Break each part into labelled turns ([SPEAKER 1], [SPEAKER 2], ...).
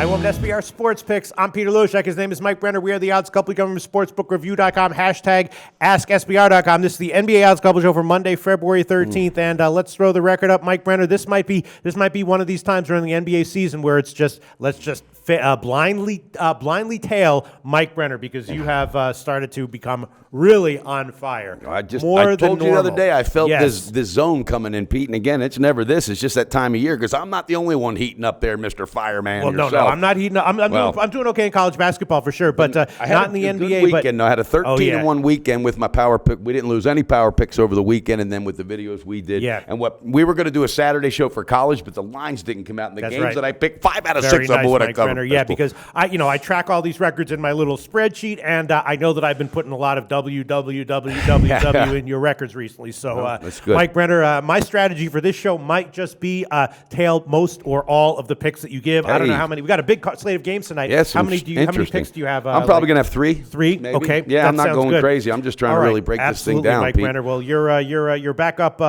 [SPEAKER 1] Hi, welcome to SBR Sports Picks. I'm Peter Loshak. His name is Mike Brenner. We are the Odds Couple. You come from sportsbookreview.com, hashtag AskSBR.com. This is the NBA Odds Couple Show for Monday, February 13th. And let's throw the record up. Mike Brenner, this might be one of these times during the NBA season where it's just, let's just blindly tail Mike Brenner, because you have started to become really on fire.
[SPEAKER 2] I told you the other day I felt this zone coming in, Pete. And again, it's never this. It's just that time of year, because I'm not the only one heating up there, Mr. Fireman.
[SPEAKER 1] Well,
[SPEAKER 2] yourself.
[SPEAKER 1] No, I'm not heating up. I'm doing okay in college basketball for sure, but not in the NBA.
[SPEAKER 2] Good weekend. I had a 13-1 weekend with my power pick. We didn't lose any power picks over the weekend, and then with the videos we did.
[SPEAKER 1] Yeah.
[SPEAKER 2] And what we were going to do a Saturday show for college, but the lines didn't come out in the games that I picked. 5 out of 6 of them would have covered.
[SPEAKER 1] Yeah, because I track all these records in my little spreadsheet, and I know that I've been putting a lot of WWW in your records recently. So,
[SPEAKER 2] that's good.
[SPEAKER 1] Mike Brenner, my strategy for this show might just be tail most or all of the picks that you give. I don't know how many. We got a big slate of games tonight.
[SPEAKER 2] Yes,
[SPEAKER 1] how many picks do you have?
[SPEAKER 2] I'm probably going to have 3.
[SPEAKER 1] 3?
[SPEAKER 2] Maybe.
[SPEAKER 1] Okay.
[SPEAKER 2] Yeah, I'm not going
[SPEAKER 1] good.
[SPEAKER 2] crazy. I'm just trying to really break this thing down,
[SPEAKER 1] Mike
[SPEAKER 2] Pete.
[SPEAKER 1] Brenner. Well, you're back up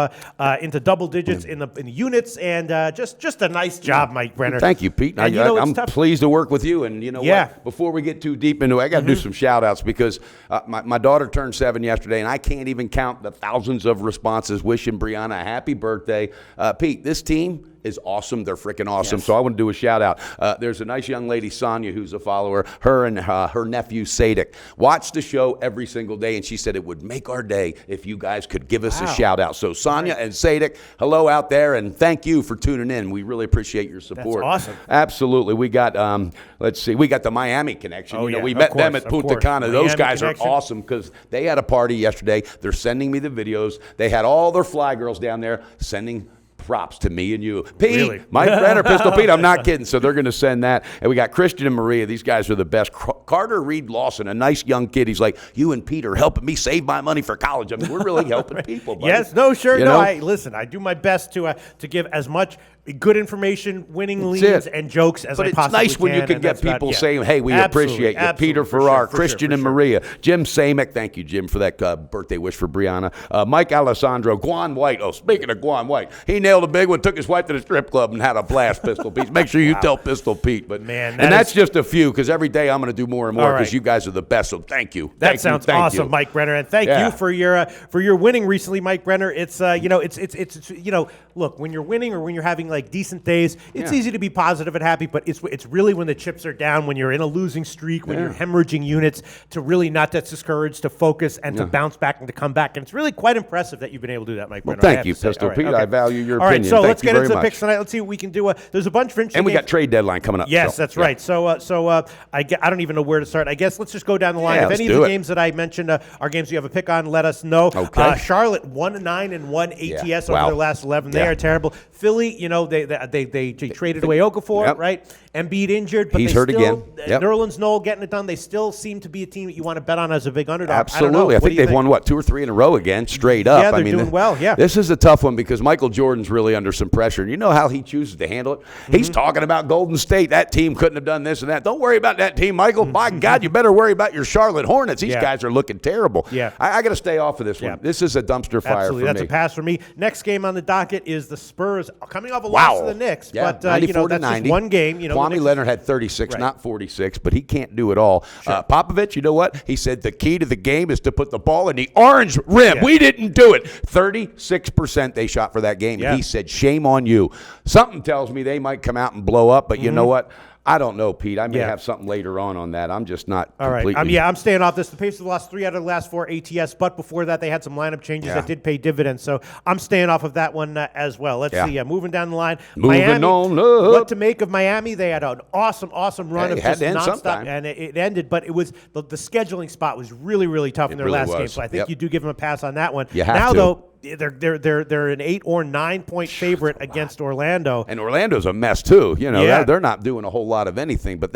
[SPEAKER 1] into double digits in the units, and just a nice job, Mike Brenner.
[SPEAKER 2] Thank you, Pete. I'm pleased to work with you. And you know what? Before we get too deep into it, I got to do some shout outs, because my daughter turned 7 yesterday, and I can't even count the thousands of responses wishing Brianna a happy birthday. Pete, this team is awesome. They're freaking awesome. Yes. So I want to do a shout out. There's a nice young lady, Sonia, who's a follower. Her and her nephew, Sadik, watch the show every single day, and she said it would make our day if you guys could give us a shout out. So Sonia and Sadik, hello out there, and thank you for tuning in. We really appreciate your support.
[SPEAKER 1] That's awesome.
[SPEAKER 2] Absolutely. We got, we got the Miami connection. We met them at Punta Cana. Those guys are awesome, because they had a party yesterday. They're sending me the videos. They had all their fly girls down there sending props to me and you. Pete, really? Mike Brenner, Pistol Pete, I'm not kidding. So they're going to send that. And we got Christian and Maria. These guys are the best. Carter Reed Lawson, a nice young kid. He's like, you and Pete are helping me save my money for college. I mean, we're really helping people, buddy.
[SPEAKER 1] Yes, no, sure. You know? I do my best to give as much good information, winning leads, and jokes as I possibly can.
[SPEAKER 2] But it's nice when you can get people saying, hey, we appreciate you. Peter Farrar, Christian and Maria. Jim Samick, thank you, Jim, for that birthday wish for Brianna. Mike Alessandro, Guan White. Oh, speaking of Guan White, he nailed a big one, took his wife to the strip club and had a blast, Pistol Pete. Make sure you tell Pistol Pete. But man, that's just a few, because every day I'm going to do more and more, because you guys are the best. So thank you.
[SPEAKER 1] That sounds awesome, Mike Brenner, and thank you for your winning recently, Mike Brenner. It's look, when you're winning or when you're having like decent days, it's easy to be positive and happy, but it's really when the chips are down, when you're in a losing streak, when you're hemorrhaging units, to really not get discouraged, to focus and to bounce back and to come back. And it's really quite impressive that you've been able to do that, Mike Brenner.
[SPEAKER 2] Thank you, Pistol Pete. I value your opinion. All right,
[SPEAKER 1] so let's get into the picks tonight. Let's see what we can do. There's a bunch of interesting
[SPEAKER 2] and we got trade deadline coming up.
[SPEAKER 1] Yes, that's right. So I don't even know where to start. I guess let's just go down the line. If any of the games that I mentioned are games you have a pick on, let us know.
[SPEAKER 2] Okay.
[SPEAKER 1] Charlotte 1-9-1 ATS over their last 11. They are terrible. Philly, they traded away Okafor, right? Embiid injured, but
[SPEAKER 2] he's hurt again.
[SPEAKER 1] Nerlens Noel getting it done. They still seem to be a team that you want to bet on as a big underdog.
[SPEAKER 2] Absolutely. I think they've won, 2 or 3 in a row again, straight up.
[SPEAKER 1] Yeah, they're doing well, yeah.
[SPEAKER 2] This is a tough one, because Michael Jordan's really under some pressure. And you know how he chooses to handle it? Mm-hmm. He's talking about Golden State. That team couldn't have done this and that. Don't worry about that team, Michael. By God, you better worry about your Charlotte Hornets. These guys are looking terrible.
[SPEAKER 1] Yeah.
[SPEAKER 2] I got to stay off of this one. This is a dumpster fire for me.
[SPEAKER 1] That's a pass for me. Next game on the docket is the Spurs, coming off a loss to the Knicks.
[SPEAKER 2] Yeah.
[SPEAKER 1] But, that's just one game.
[SPEAKER 2] Kwame Leonard had 36, not 46, but he can't do it all. Sure. Popovich, you know what? He said the key to the game is to put the ball in the orange rim. Yeah. We didn't do it. 36% they shot for that game. Yeah. And he said, shame on you. Something tells me they might come out and blow up, but you know what? I don't know, Pete. I may have something later on that. I'm just not completely.
[SPEAKER 1] All right. I'm staying off this. The Pacers lost 3 out of the last 4 ATS, but before that, they had some lineup changes that did pay dividends. So I'm staying off of that one as well. Let's see. Moving down the line.
[SPEAKER 2] Miami, on up.
[SPEAKER 1] What to make of Miami? They had an awesome run of just nonstop, and it ended. But it was the scheduling spot was really, really tough in their last game. So I think you do give them a pass on that one.
[SPEAKER 2] You have to.
[SPEAKER 1] Though, they're an 8 or 9 point favorite against Orlando,
[SPEAKER 2] and Orlando's a mess too. They're not doing a whole lot of anything. But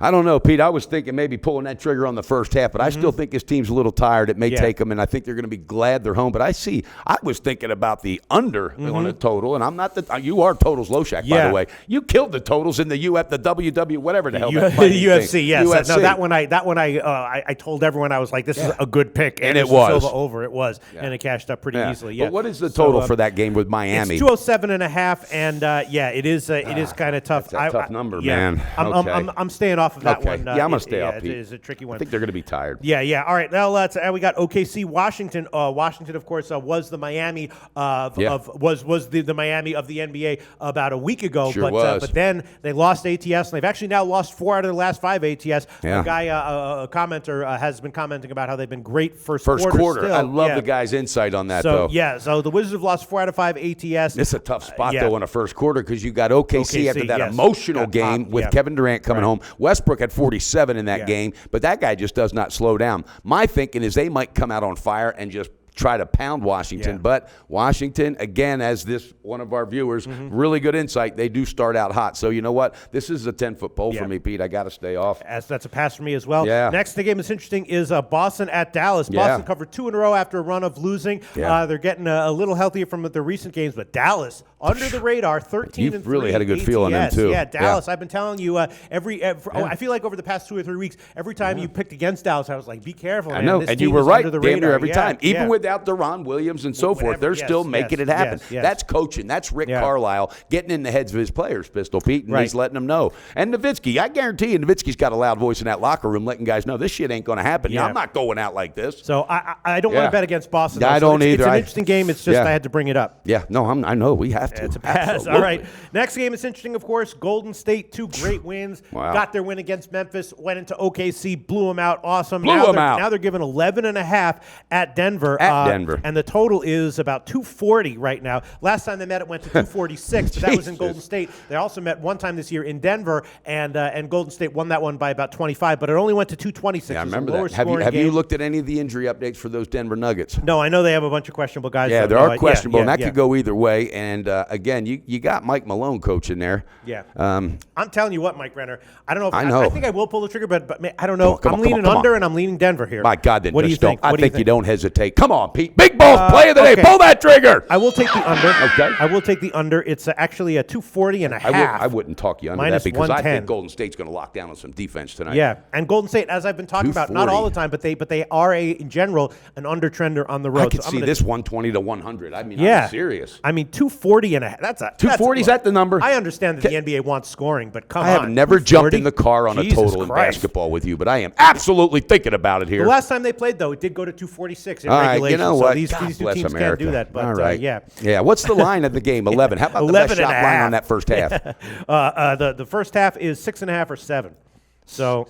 [SPEAKER 2] I don't know, Pete. I was thinking maybe pulling that trigger on the first half, but I still think this team's a little tired. It may take them, and I think they're going to be glad they're home. But I was thinking about the under on a total, and I'm not you are totals loshak, by the way. You killed the totals in the WW, whatever the hell that
[SPEAKER 1] UFC.
[SPEAKER 2] Thing.
[SPEAKER 1] Yes,
[SPEAKER 2] UFC.
[SPEAKER 1] No, that one I told everyone I was like, this is a good pick,
[SPEAKER 2] and it was
[SPEAKER 1] Silva over. It was, and it cashed up pretty easily. Yeah.
[SPEAKER 2] But what is the total for that game with Miami?
[SPEAKER 1] It's 207.5, and it is kind of tough.
[SPEAKER 2] That's a tough number,
[SPEAKER 1] man. I'm staying off of that one.
[SPEAKER 2] I'm gonna stay off.
[SPEAKER 1] It is a tricky one.
[SPEAKER 2] I think they're gonna be tired.
[SPEAKER 1] Yeah. All right, now we got OKC, Washington. Washington, of course, was the Miami was the Miami of the NBA about a week ago.
[SPEAKER 2] Sure was.
[SPEAKER 1] But then they lost ATS, and they've actually now lost 4 out of the last 5 ATS.
[SPEAKER 2] Yeah.
[SPEAKER 1] A guy, a commenter, has been commenting about how they've been great first
[SPEAKER 2] quarter.
[SPEAKER 1] Still.
[SPEAKER 2] I love the guy's insight on that, though.
[SPEAKER 1] So the Wizards have lost 4 out of 5 ATS.
[SPEAKER 2] It's a tough spot, though, in a first quarter because you got OKC after that emotional game with Kevin Durant coming home. Westbrook had 47 in that game, but that guy just does not slow down. My thinking is they might come out on fire and just try to pound Washington, but Washington, again, as this one of our viewers, really good insight, they do start out hot. So you know what? This is a 10-foot pole for me, Pete. I got to stay off.
[SPEAKER 1] That's a pass for me as well.
[SPEAKER 2] Yeah.
[SPEAKER 1] Next, the game that's interesting is Boston at Dallas. Boston covered 2 in a row after a run of losing. They're getting a little healthier from their recent games, but Dallas, under the radar, 13-3.
[SPEAKER 2] You've really had a good feel on them, too.
[SPEAKER 1] Yeah, Dallas. I've been telling you, I feel like over the past 2 or 3 weeks, every time you picked against Dallas, I was like, be careful, man.
[SPEAKER 2] I know,
[SPEAKER 1] This
[SPEAKER 2] and
[SPEAKER 1] team
[SPEAKER 2] you were
[SPEAKER 1] is
[SPEAKER 2] right
[SPEAKER 1] under the
[SPEAKER 2] damn near
[SPEAKER 1] radar.
[SPEAKER 2] every time. Even without Deron Williams and so forth, they're still making it happen. That's coaching. That's Rick Carlisle getting in the heads of his players, Pistol Pete, and he's letting them know. And Nowitzki, I guarantee you, Nowitzki's got a loud voice in that locker room letting guys know this shit ain't going to happen. I'm not going out like this.
[SPEAKER 1] So I don't want to bet against Boston.
[SPEAKER 2] I don't either.
[SPEAKER 1] It's an interesting game. It's just I had to bring it up.
[SPEAKER 2] Yeah, no, I know. We have to.
[SPEAKER 1] It's a pass.
[SPEAKER 2] Absolutely.
[SPEAKER 1] All right. Next game is interesting, of course. Golden State, 2 great wins.
[SPEAKER 2] Wow.
[SPEAKER 1] Got their win against Memphis, went into OKC, blew them out. Awesome.
[SPEAKER 2] Blew them out.
[SPEAKER 1] Now they're given 11.5 at Denver. And the total is about 240 right now. Last time they met, it went to 246, but that was in Golden State. They also met one time this year in Denver, and Golden State won that one by about 25, but it only went to 226.
[SPEAKER 2] Yeah, I remember that. Have you looked at any of the injury updates for those Denver Nuggets?
[SPEAKER 1] No, I know they have a bunch of questionable guys.
[SPEAKER 2] Yeah, there are questionable, and that could go either way. And again, you got Mike Malone coaching there.
[SPEAKER 1] Yeah. I'm telling you what, Mike Brenner. I don't know.
[SPEAKER 2] I
[SPEAKER 1] think I will pull the trigger, but I don't know.
[SPEAKER 2] I'm
[SPEAKER 1] leaning under, and I'm leaning Denver here.
[SPEAKER 2] My God, then
[SPEAKER 1] what do you think?
[SPEAKER 2] I think you don't hesitate. Come on, Pete. Big balls, play of the day. Pull that trigger.
[SPEAKER 1] I will take the under.
[SPEAKER 2] Okay.
[SPEAKER 1] I will take the under. It's actually a 240.5.
[SPEAKER 2] I wouldn't talk you under
[SPEAKER 1] minus
[SPEAKER 2] that because I
[SPEAKER 1] 110.
[SPEAKER 2] think Golden State's going to lock down on some defense tonight.
[SPEAKER 1] Yeah, and Golden State, as I've been talking about, not all the time, but they are in general an under trender on the road.
[SPEAKER 2] I could see this 120 to 100. I mean, I'm serious.
[SPEAKER 1] I mean, 240.5. That's a
[SPEAKER 2] 240. Is that the number?
[SPEAKER 1] I understand that the NBA wants scoring, but come on.
[SPEAKER 2] I have never jumped in the car on a total in basketball with you, but I am absolutely thinking about it here.
[SPEAKER 1] The last time they played, though, it did go to 246 in
[SPEAKER 2] all
[SPEAKER 1] regulation.
[SPEAKER 2] Right, you know what?
[SPEAKER 1] So these two teams can't do that. But,
[SPEAKER 2] all right.
[SPEAKER 1] Yeah.
[SPEAKER 2] What's the line of the game? 11. How about the best shot line on that first half?
[SPEAKER 1] The first half is 6.5 or 7. So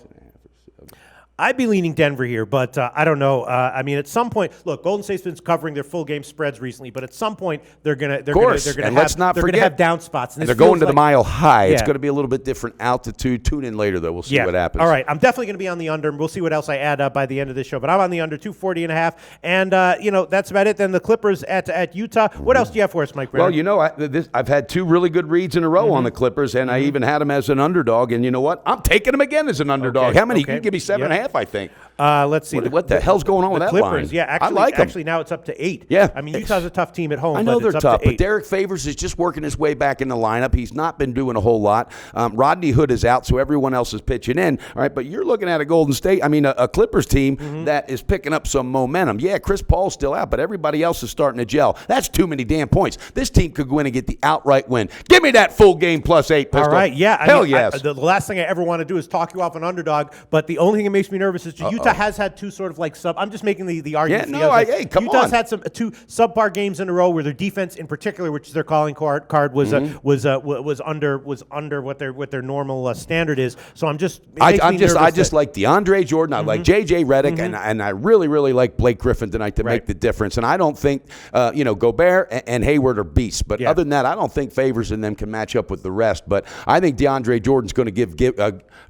[SPEAKER 1] I'd be leaning Denver here, but I don't know. I mean, at some point, look, Golden State's been covering their full game spreads recently, but at some point they're gonna have down spots.
[SPEAKER 2] And they're going to the Mile High. It's going to be a little bit different altitude. Tune in later, though. We'll see what happens.
[SPEAKER 1] All right, I'm definitely going to be on the under. We'll see what else I add up by the end of this show. But I'm on the under 240.5, and that's about it. Then the Clippers at Utah. What else do you have for us, Mike Brown?
[SPEAKER 2] Well, I've had 2 really good reads in a row on the Clippers, and I even had them as an underdog. And you know what? I'm taking them again as an underdog.
[SPEAKER 1] Okay.
[SPEAKER 2] How many? You can give me 7.5. I think.
[SPEAKER 1] Let's see.
[SPEAKER 2] What the hell's going on with that
[SPEAKER 1] Clippers,
[SPEAKER 2] line?
[SPEAKER 1] Yeah, actually, now it's up to 8.
[SPEAKER 2] Yeah.
[SPEAKER 1] I mean, Utah's a tough team at home.
[SPEAKER 2] I know
[SPEAKER 1] but
[SPEAKER 2] they're
[SPEAKER 1] it's
[SPEAKER 2] tough,
[SPEAKER 1] up to 8.
[SPEAKER 2] but Derek Favors is just working his way back in the lineup. He's not been doing a whole lot. Rodney Hood is out, so everyone else is pitching in. All right, but you're looking at a Golden State, a Clippers team that is picking up some momentum. Yeah, Chris Paul's still out, but everybody else is starting to gel. That's too many damn points. This team could go in and get the outright win. Give me that full game plus 8, Pistol.
[SPEAKER 1] All right, yeah.
[SPEAKER 2] Hell yes.
[SPEAKER 1] The last thing I ever want to do is talk you off an underdog, but the only thing that makes me nervous is Utah has had 2 sort of like sub. I'm just making the argument.
[SPEAKER 2] Yeah, come on.
[SPEAKER 1] Utah's had 2 subpar games in a row where their defense, in particular, which is their calling card, was under what their normal standard is. So I'm just. I
[SPEAKER 2] just like DeAndre Jordan. I like JJ Redick, and I really like Blake Griffin tonight to make the difference. And I don't think Gobert and Hayward are beasts, but other than that, I don't think Favors in them can match up with the rest. But I think DeAndre Jordan's going to give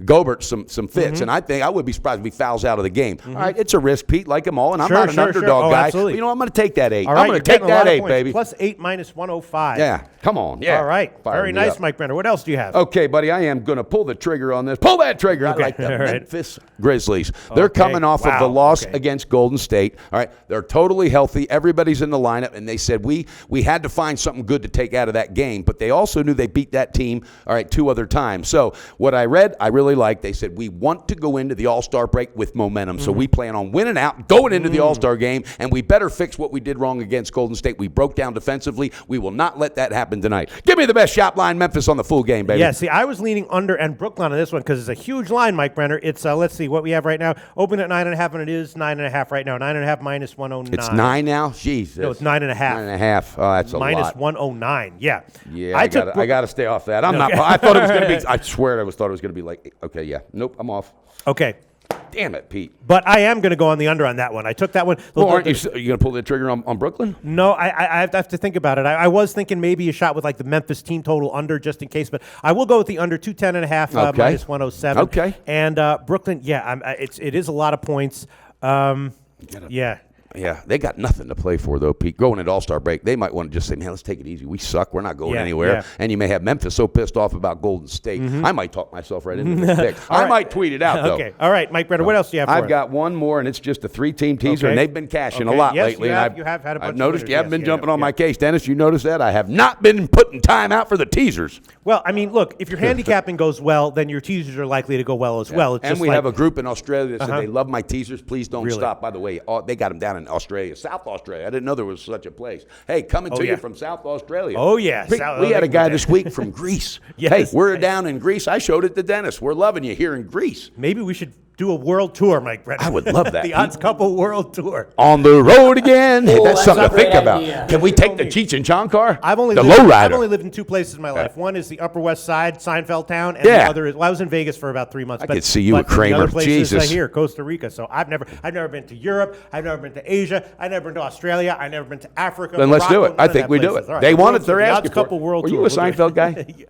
[SPEAKER 2] Gobert some fits, and I would be surprised surprised if he fouls out of the game. All right, it's a risk, Pete, like them all, and I'm
[SPEAKER 1] Sure,
[SPEAKER 2] not an
[SPEAKER 1] sure,
[SPEAKER 2] underdog
[SPEAKER 1] sure.
[SPEAKER 2] guy.
[SPEAKER 1] Absolutely.
[SPEAKER 2] But, you know, I'm going to take that 8.
[SPEAKER 1] All right,
[SPEAKER 2] I'm going to take that 8, baby.
[SPEAKER 1] Plus 8 minus 105.
[SPEAKER 2] Yeah, come on. Yeah.
[SPEAKER 1] All right.
[SPEAKER 2] Fire
[SPEAKER 1] Very
[SPEAKER 2] me
[SPEAKER 1] nice,
[SPEAKER 2] up.
[SPEAKER 1] Mike Brenner. What else do you have?
[SPEAKER 2] Okay, buddy, I am going to pull the trigger on this. Pull that trigger. I like the
[SPEAKER 1] All right.
[SPEAKER 2] Memphis Grizzlies. They're coming off of the loss against Golden State. All right, they're totally healthy. Everybody's in the lineup, and they said we had to find something good to take out of that game, but they also knew they beat that team, all right, 2 other times. So what I read, I really liked. They said we want to go into the All-Star break with momentum, so we plan on winning out, going into the All-Star game, and we better fix what we did wrong against Golden State. We broke down defensively. We will not let that happen tonight. Give me the best shot line, Memphis, on the full game, baby.
[SPEAKER 1] Yeah, see, I was leaning under and Brooklyn on this one because it's a huge line, Mike Brenner. It's, let's see, what we have right now. Open at 9.5, and it is 9.5 right now. 9.5 minus 109.
[SPEAKER 2] It's 9 now? Jesus.
[SPEAKER 1] No, it's 9.5.
[SPEAKER 2] 9.5. Oh, that's a lot.
[SPEAKER 1] Minus 109, yeah.
[SPEAKER 2] Yeah, I got to stay off that. I'm not. I thought it was going to be. I swear, thought it was going to be like. Okay, yeah. Nope, I'm off.
[SPEAKER 1] Okay.
[SPEAKER 2] Damn it, Pete.
[SPEAKER 1] But I am going to go on the under on that one. I took that one.
[SPEAKER 2] Well, aren't you going to pull the trigger on Brooklyn?
[SPEAKER 1] No, I have to think about it. I was thinking maybe a shot with like the Memphis team total under just in case, but I will go with the under 210.5 minus 107.
[SPEAKER 2] Okay.
[SPEAKER 1] And Brooklyn, yeah, it is a lot of points. Yeah.
[SPEAKER 2] Yeah, they got nothing to play for, though, Pete. Going into All-Star break, they might want to just say, man, let's take it easy. We suck. We're not going anywhere.
[SPEAKER 1] Yeah.
[SPEAKER 2] And you may have Memphis so pissed off about Golden State. I might talk myself right into the pick. I might tweet it out, though.
[SPEAKER 1] Okay. All right, Mike Brenner, what else do you have for
[SPEAKER 2] I've
[SPEAKER 1] us?
[SPEAKER 2] got one more, and it's just a 3-team teaser, and they've been cashing a lot
[SPEAKER 1] Yes,
[SPEAKER 2] lately.
[SPEAKER 1] you
[SPEAKER 2] and
[SPEAKER 1] have, you have had a bunch
[SPEAKER 2] I've
[SPEAKER 1] of
[SPEAKER 2] noticed
[SPEAKER 1] winners,
[SPEAKER 2] you haven't
[SPEAKER 1] yes,
[SPEAKER 2] been jumping on
[SPEAKER 1] yeah.
[SPEAKER 2] my case, Dennis. You noticed that? I have not been putting time out for the teasers.
[SPEAKER 1] Well, I mean, look, if your handicapping goes well, then your teasers are likely to go well as well. It's
[SPEAKER 2] And
[SPEAKER 1] just
[SPEAKER 2] we
[SPEAKER 1] like,
[SPEAKER 2] have a group in Australia that said they love my teasers. Please don't stop. By the way, they got them down in Australia, South Australia. I didn't know there was such a place. Hey, coming to you from South Australia.
[SPEAKER 1] Oh, yeah.
[SPEAKER 2] We had a guy this week from Greece.
[SPEAKER 1] Yes.
[SPEAKER 2] Hey, we're down in Greece. I showed it to Dennis. We're loving you here in Greece.
[SPEAKER 1] Maybe we should do a world tour, Mike Brenner.
[SPEAKER 2] I would love that.
[SPEAKER 1] The Odds Couple World Tour.
[SPEAKER 2] On the road again. Hey, that's
[SPEAKER 3] that's
[SPEAKER 2] something
[SPEAKER 3] a
[SPEAKER 2] to think
[SPEAKER 3] great
[SPEAKER 2] about.
[SPEAKER 3] idea.
[SPEAKER 2] Can we take the Cheech and Chong car?
[SPEAKER 1] I've only
[SPEAKER 2] the
[SPEAKER 1] lived
[SPEAKER 2] lowrider.
[SPEAKER 1] in 2 places in my life. One is the Upper West Side, Seinfeld Town, and
[SPEAKER 2] Yeah.
[SPEAKER 1] the other is, well, I was in Vegas for about 3 months.
[SPEAKER 2] I could see you at
[SPEAKER 1] the
[SPEAKER 2] Kramer.
[SPEAKER 1] other place
[SPEAKER 2] Jesus.
[SPEAKER 1] is here, Costa Rica. So I've never been to Europe. I've never been to Asia. I've never been to Australia. I've never been to Africa.
[SPEAKER 2] Then let's do
[SPEAKER 1] Morocco,
[SPEAKER 2] it. I
[SPEAKER 1] none of
[SPEAKER 2] think
[SPEAKER 1] that
[SPEAKER 2] we do
[SPEAKER 1] places.
[SPEAKER 2] it.
[SPEAKER 1] All right,
[SPEAKER 2] They
[SPEAKER 1] the
[SPEAKER 2] want
[SPEAKER 1] World
[SPEAKER 2] it. They're
[SPEAKER 1] Tour, the
[SPEAKER 2] asking
[SPEAKER 1] Odds
[SPEAKER 2] for it.
[SPEAKER 1] Couple World
[SPEAKER 2] Were
[SPEAKER 1] Tour.
[SPEAKER 2] you a Seinfeld guy?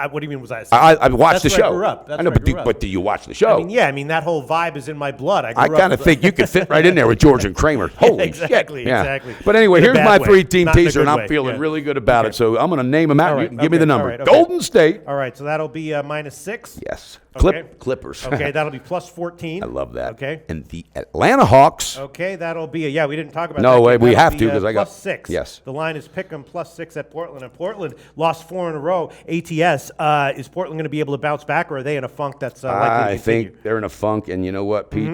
[SPEAKER 1] What do you mean was I?
[SPEAKER 2] I watched the
[SPEAKER 1] That's where I
[SPEAKER 2] show.
[SPEAKER 1] grew up. That's
[SPEAKER 2] I know,
[SPEAKER 1] where I grew up.
[SPEAKER 2] but do you watch the show?
[SPEAKER 1] I mean, that whole vibe is in my blood. I
[SPEAKER 2] kind of think you could fit right in there with George and Kramer. Holy
[SPEAKER 1] exactly,
[SPEAKER 2] shit. Yeah.
[SPEAKER 1] exactly.
[SPEAKER 2] But anyway,
[SPEAKER 1] In a
[SPEAKER 2] here's
[SPEAKER 1] bad
[SPEAKER 2] my
[SPEAKER 1] way.
[SPEAKER 2] 3-team
[SPEAKER 1] Not in a
[SPEAKER 2] teaser,
[SPEAKER 1] good
[SPEAKER 2] and I'm
[SPEAKER 1] way.
[SPEAKER 2] feeling
[SPEAKER 1] Yeah.
[SPEAKER 2] really good about it. So I'm going to name them out.
[SPEAKER 1] All
[SPEAKER 2] You
[SPEAKER 1] right,
[SPEAKER 2] can give me the
[SPEAKER 1] okay,
[SPEAKER 2] number.
[SPEAKER 1] all right, okay.
[SPEAKER 2] Golden State.
[SPEAKER 1] All right, so that'll be minus 6.
[SPEAKER 2] Yes.
[SPEAKER 1] Okay.
[SPEAKER 2] Clippers.
[SPEAKER 1] Okay, that'll be plus 14.
[SPEAKER 2] I love that.
[SPEAKER 1] Okay.
[SPEAKER 2] And the Atlanta Hawks.
[SPEAKER 1] Okay, that'll be we didn't talk about
[SPEAKER 2] No,
[SPEAKER 1] that.
[SPEAKER 2] way, we
[SPEAKER 1] That'll
[SPEAKER 2] have
[SPEAKER 1] be,
[SPEAKER 2] to, 'cause I got-
[SPEAKER 1] plus 6.
[SPEAKER 2] yes.
[SPEAKER 1] The line is Pick'em plus 6 at Portland, and Portland lost 4 in a row. ATS, is Portland going to be able to bounce back, or are they in a funk that's likely to
[SPEAKER 2] I
[SPEAKER 1] continue?
[SPEAKER 2] think they're in a funk, and you know what, Pete?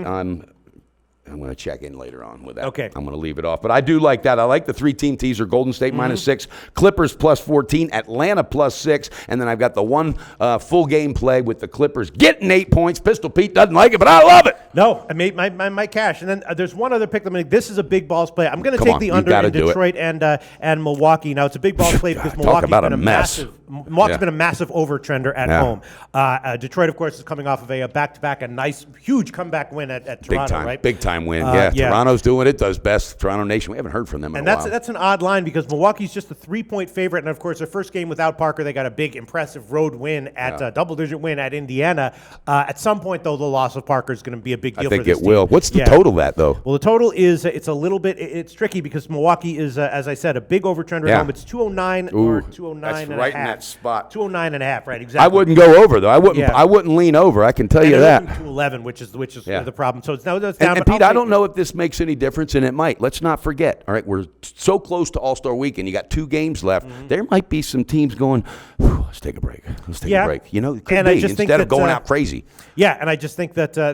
[SPEAKER 2] I'm going to check in later on with that.
[SPEAKER 1] Okay.
[SPEAKER 2] I'm going to leave it off. But I do like that. I like the 3-team teaser. Golden State minus 6. Clippers plus 14. Atlanta plus 6. And then I've got the one full game play with the Clippers getting 8 points. Pistol Pete doesn't like it, but I love it.
[SPEAKER 1] No, I made my cash. And then there's one other pick. This is a big balls play. I'm going to take
[SPEAKER 2] on,
[SPEAKER 1] the
[SPEAKER 2] you
[SPEAKER 1] under
[SPEAKER 2] gotta
[SPEAKER 1] in
[SPEAKER 2] do it.
[SPEAKER 1] Detroit and Milwaukee. Now, it's a big balls play because
[SPEAKER 2] Talk
[SPEAKER 1] Milwaukee's
[SPEAKER 2] about
[SPEAKER 1] been
[SPEAKER 2] a mess.
[SPEAKER 1] Milwaukee's
[SPEAKER 2] Yeah.
[SPEAKER 1] been a massive overtrender at home. Detroit, of course, is coming off of a back-to-back, a nice, huge comeback win at Toronto, right?
[SPEAKER 2] Big time win.
[SPEAKER 1] Yeah.
[SPEAKER 2] Toronto's doing it. Does best. Toronto Nation. We haven't heard from them in
[SPEAKER 1] And
[SPEAKER 2] a while.
[SPEAKER 1] that's an odd line because Milwaukee's just a 3-point favorite, and of course their first game without Parker, they got a big, impressive road win at double-digit win at Indiana. At some point, though, the loss of Parker is going to be a big deal.
[SPEAKER 2] I think
[SPEAKER 1] for this
[SPEAKER 2] it will.
[SPEAKER 1] team.
[SPEAKER 2] What's the total of that though?
[SPEAKER 1] Well, the total is it's a little bit it's tricky because Milwaukee is, as I said, a big overtrender at home. It's 209 or 209
[SPEAKER 2] that's
[SPEAKER 1] and
[SPEAKER 2] right
[SPEAKER 1] a
[SPEAKER 2] in
[SPEAKER 1] half.
[SPEAKER 2] that spot.
[SPEAKER 1] 209 and a half, right? Exactly.
[SPEAKER 2] I wouldn't go over though. I wouldn't.
[SPEAKER 1] Yeah.
[SPEAKER 2] I wouldn't lean over. I can tell
[SPEAKER 1] And
[SPEAKER 2] you
[SPEAKER 1] they're
[SPEAKER 2] that.
[SPEAKER 1] moving to 11, which is
[SPEAKER 2] Yeah.
[SPEAKER 1] the problem. So it's now that's down.
[SPEAKER 2] And
[SPEAKER 1] but
[SPEAKER 2] Pete,
[SPEAKER 1] I'll
[SPEAKER 2] I
[SPEAKER 1] take
[SPEAKER 2] don't know if this makes any difference, and it might. Let's not forget. All right, we're so close to All-Star Weekend. You got 2 games left. There might be some teams going, let's take a break. Let's take a break. You know, it could
[SPEAKER 1] And
[SPEAKER 2] be,
[SPEAKER 1] I just think
[SPEAKER 2] instead of
[SPEAKER 1] that,
[SPEAKER 2] going out crazy.
[SPEAKER 1] Yeah, and I just think that
[SPEAKER 2] I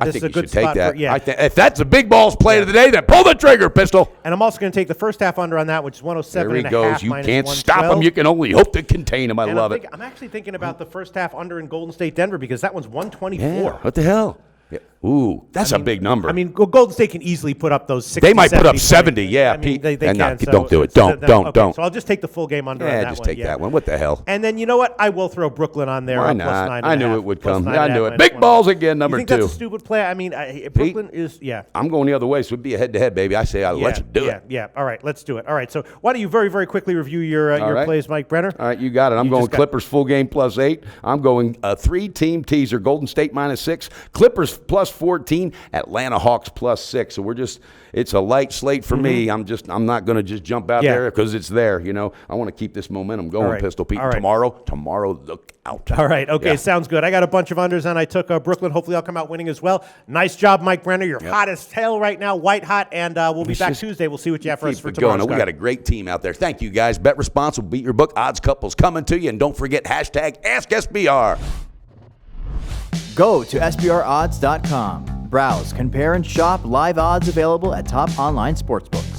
[SPEAKER 1] this is
[SPEAKER 2] think
[SPEAKER 1] a
[SPEAKER 2] you
[SPEAKER 1] good
[SPEAKER 2] should take
[SPEAKER 1] spot
[SPEAKER 2] that.
[SPEAKER 1] for
[SPEAKER 2] If that's a big balls play of the day, then pull the trigger, Pistol.
[SPEAKER 1] And I'm also going to take the first half under on that, which is 107
[SPEAKER 2] There he
[SPEAKER 1] and a
[SPEAKER 2] goes.
[SPEAKER 1] half
[SPEAKER 2] You
[SPEAKER 1] minus
[SPEAKER 2] can't stop
[SPEAKER 1] 112.
[SPEAKER 2] him. You can only hope to contain him. I
[SPEAKER 1] And
[SPEAKER 2] love it.
[SPEAKER 1] I'm actually thinking about the first half under in Golden State Denver because that one's 124.
[SPEAKER 2] Yeah, what the hell? Yeah. Ooh, that's a big number.
[SPEAKER 1] I mean, Golden State can easily put up those 60,
[SPEAKER 2] They might put up
[SPEAKER 1] 70,
[SPEAKER 2] 70, yeah,
[SPEAKER 1] I mean,
[SPEAKER 2] Pete.
[SPEAKER 1] They
[SPEAKER 2] And
[SPEAKER 1] can.
[SPEAKER 2] don't do it. Don't.
[SPEAKER 1] So I'll just take the full game under on
[SPEAKER 2] yeah,
[SPEAKER 1] that
[SPEAKER 2] just
[SPEAKER 1] one.
[SPEAKER 2] take that one. What the hell?
[SPEAKER 1] And then you know what? I will throw Brooklyn on there.
[SPEAKER 2] Why
[SPEAKER 1] plus
[SPEAKER 2] not?
[SPEAKER 1] 9
[SPEAKER 2] I
[SPEAKER 1] and a
[SPEAKER 2] knew
[SPEAKER 1] half,
[SPEAKER 2] it would
[SPEAKER 1] plus
[SPEAKER 2] come.
[SPEAKER 1] 9
[SPEAKER 2] I
[SPEAKER 1] and a
[SPEAKER 2] knew
[SPEAKER 1] half
[SPEAKER 2] it.
[SPEAKER 1] minus
[SPEAKER 2] Big balls again, number
[SPEAKER 1] you think
[SPEAKER 2] 2.
[SPEAKER 1] That's a stupid play. I mean, Brooklyn is
[SPEAKER 2] I'm going the other way, so it'd be a head-to-head, baby. I say, let's do it.
[SPEAKER 1] Yeah. All right, let's do it. All right. So why don't you very, very quickly review your
[SPEAKER 2] right.
[SPEAKER 1] plays, Mike Brenner?
[SPEAKER 2] All right, you got it. I'm going Clippers full game plus 8. I'm going a 3-team teaser. Golden State minus 6. Clippers plus +14, Atlanta Hawks +6. So it's a light slate for me. I'm not going to just jump out there because it's there. I want to keep this momentum going, Pistol Pete. Tomorrow, look out.
[SPEAKER 1] All right. Okay, sounds good. I got a bunch of unders, and I took Brooklyn. Hopefully, I'll come out winning as well. Nice job, Mike Brenner. You're hot as hell right now, white hot, and we'll be back Tuesday. We'll see what you have for us for tomorrow.
[SPEAKER 2] We got a great team out there. Thank you, guys. Bet responsible, beat your book. Odds couples coming to you, and don't forget #AskSBR.
[SPEAKER 3] Go to SBRodds.com. Browse, compare, and shop live odds available at top online sportsbooks.